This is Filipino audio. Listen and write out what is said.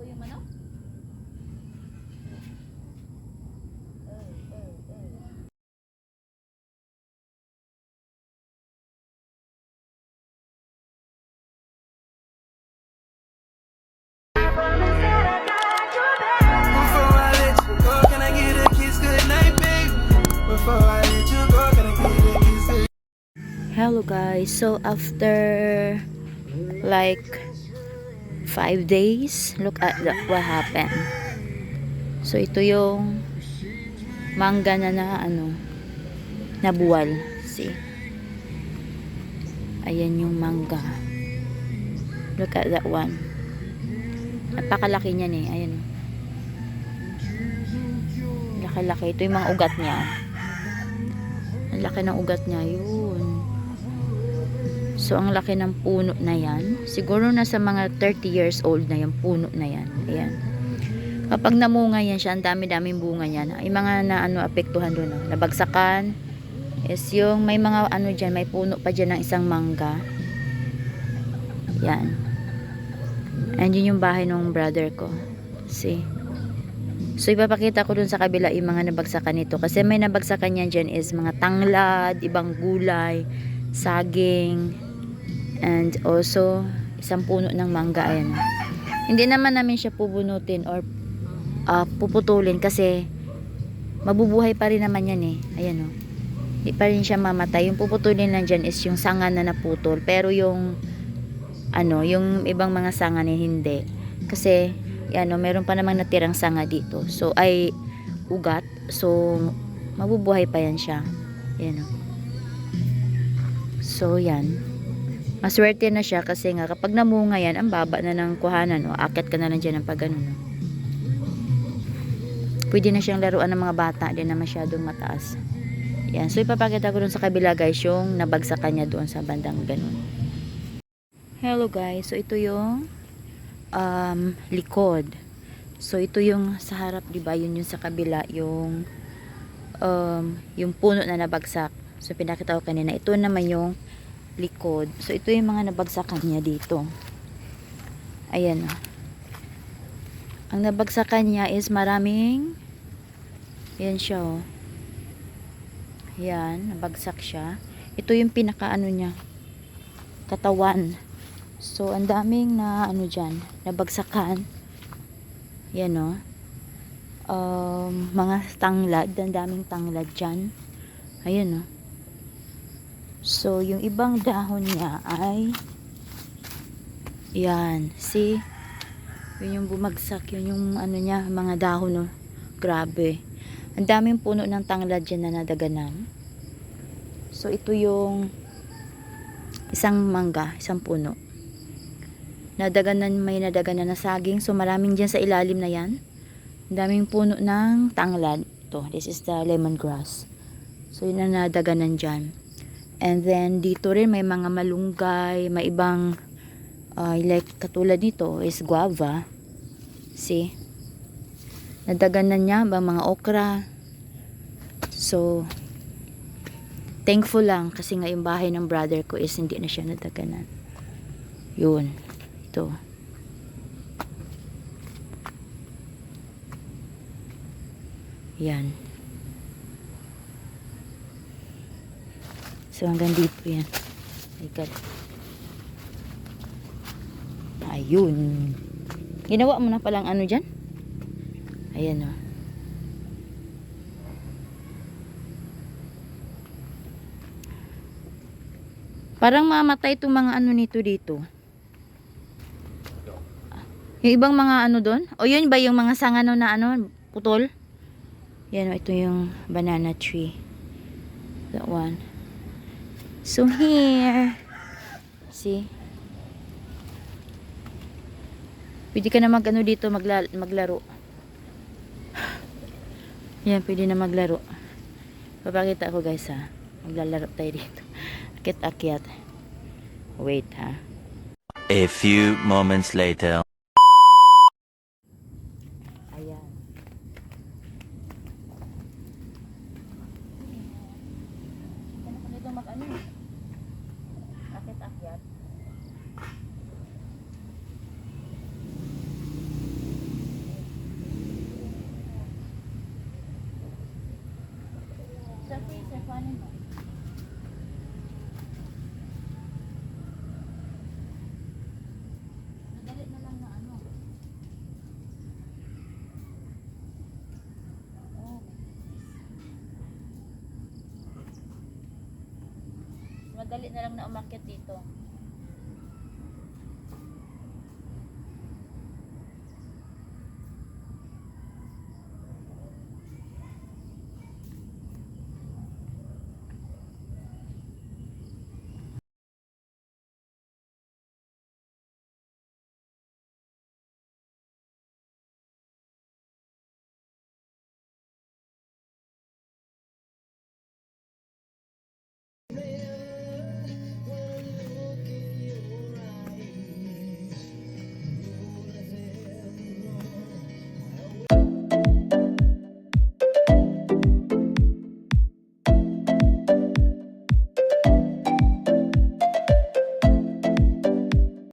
ko yung manok. Hello guys, so after like 5 days, look at what happened. So ito yung mangga na nabuwal. See, ayan yung mangga, look at that one. Napakalaki niyan eh, ayan, laki-laki. Ito yung mga ugat niya, ang laki ng ugat niya, yun. So, ang laki ng puno na yan. Siguro nasa mga 30 years old na yung puno na yan. Ayan. Kapag namunga yan siya, ang dami-daming bunga niyan. Yung mga apektuhan doon. Nabagsakan. Is yung may mga dyan, may puno pa dyan ng isang mangga. Yan. And yun yung bahay ng brother ko. See? So, ipapakita ko dun sa kabila yung mga nabagsakan nito. Kasi may nabagsakan yan dyan is mga tanglad, ibang gulay, saging, and also isang puno ng mangga. Ayan. Hindi naman namin siya pubunutin or puputulin kasi mabubuhay pa rin naman yan eh. Ayan o. Hindi pa rin siya mamatay. Yung puputulin lang dyan is yung sanga na naputol. Pero yung yung ibang mga sanga ni hindi. Kasi meron pa namang natirang sanga dito. So ay ugat. So mabubuhay pa yan siya. Ayan o. So yan. Maswerte na siya kasi nga kapag namunga yan, ang baba na ng kuhanan o akit ka na lang dyan ng pag pwede na siyang laruan ng mga bata, din na masyadong mataas. Yan. So ipapakita ko dun sa kabila guys yung nabagsakan niya doon sa bandang ganun. Hello guys, so ito yung likod. So ito yung sa harap, diba? Yun yung sa kabila, yung puno na nabagsak. So pinakita ko kanina, ito naman yung likod. So ito yung mga nabagsakan niya dito. Ayan. Ang nabagsakan niya is maraming, ayan siya oh. Ayan, nabagsak siya. Ito yung pinaka niya, katawan. So ang daming na dyan, nabagsakan. Ayan oh. Mga tanglad, ang daming tanglad dyan. Ayan oh. So, yung ibang dahon niya ay yan, see? Yun yung bumagsak, yun yung niya, mga dahon, no? Grabe. Ang daming puno ng tanglad dyan na nadaganan. So, ito yung isang mangga, isang puno. Nadaganan, may nadaganan na saging. So, maraming dyan sa ilalim na yan. Ang daming puno ng tanglad. Ito, this is the lemongrass. So, yun ang nadaganan dyan. And then dito rin may mga malunggay, may ibang like katulad nito is guava. See? Nadaganan niya ba mga okra. So thankful lang kasi nga yung bahay ng brother ko is hindi na siya nadaganan. Yun. Ito. Yan. So hanggang dito yan. My God. Ayun. Ginawa mo na palang dyan. Ayan o. Parang mamatay itong mga nito dito. Yung ibang mga doon. O yun ba yung mga sanga na putol? Yan o. Ito yung banana tree. That one. So here, see, pwede ka na dito maglaro. Yan, pwede na maglaro. Papakita ko guys ha, maglalaro tayo dito. Akit-akyat. Wait ha. A few moments later. Ayan. Akit-akyat. Ayan o. Madali na lang na ano. Oh, madali na lang na umakyat dito.